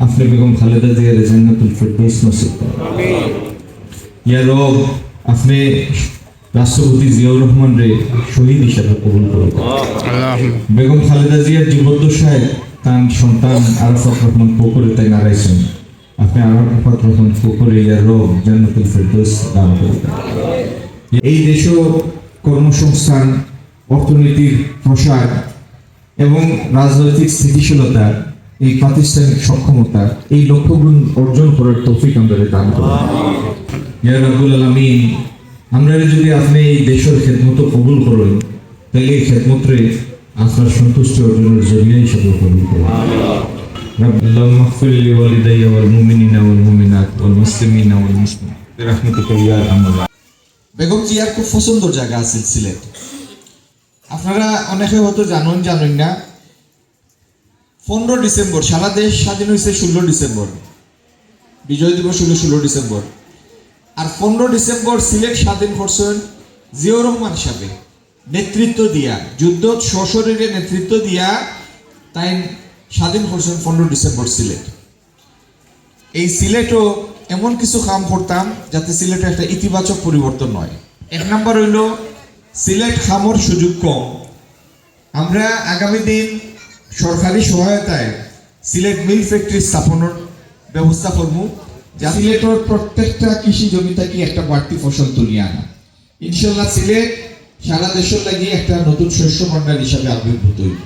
আপনি বেগম খালেদা জিয়ার জান্নাতুল ফিরদৌস নসিব করেন। আমিন। ইয়া রব, আপনি রাষ্ট্রপতি জিয়াউর রহমান রে শহীদ হিসেবে কবুল করুন। বেগম খালেদা জিয়ার জীবদ্দশায় তার সন্তান আরাফাত রহমান কোকরে তাই নারাইছেন, আপনি আরাফাত রহমান কোকরে ইয়া রব জান্নাতুল ফিরদৌস দান করুন। এই দেশও কর্মসংস্থান, অর্থনীতির প্রসার এবং রাজনৈতিক স্থিতিশীলতা, এই প্রাতিষ্ঠানিক সক্ষমতা, এই লক্ষ্যগুণ অর্জন করার তৌফিক আমাদের দান করুন। ইয়া রাব্বুল আলামিন, আমরা যদি আপনি এই দেশের খেদমত কবুল করেন, তাহলে এই খেদমতরে আপনার সন্তুষ্টি অর্জনের জরিয়া হিসেবে কবুল করুন। আল্লাহুম্মা ইগফির লি ওয়ালিদাইয়া ওয়াল মুমিনিনা ওয়াল মুমিনাত ওয়াল মুসলিমিনা ওয়াল মুসলিমাত বিরহমাতিকা ইয়া আরহামার রাহিমিন। বেগম জিয়ার খুব পছন্দের জায়গা আছে সিলেট। আপনারা অনেকে হয়তো জানেন না, 15 ডিসেম্বর সারা দেশ স্বাধীন হয়েছে 16 ডিসেম্বর, বিজয় দিবস হলো 16 ডিসেম্বর। আর 15 ডিসেম্বর সিলেট স্বাধীন করছেন জিয়াউর রহমান সাহেব নেতৃত্ব দিয়া, যুদ্ধ সশরীরে নেতৃত্ব দিয়া তাই স্বাধীন করছেন 15 ডিসেম্বর সিলেট। এই সিলেটও এমন কিছু কাম করতাম যাতে সিলেটে একটা ইতিবাচক পরিবর্তন হয়। 1 নম্বর হইল সিলেট খামর সুযোগ কম। আমরা আগামী দিন সরকারি সহায়তায় সিলেট মিল ফ্যাক্টরি স্থাপনের ব্যবস্থা করব, যা সিলেটের প্রত্যেকটা কৃষি জমি থেকে একটা বাড়তি ফসল তুলিয়ে আনা। ইনশাল্লাহ সিলেট সারা দেশের লাগি একটা নতুন শস্য ভান্ডার হিসাবে আবির্ভূত হইব।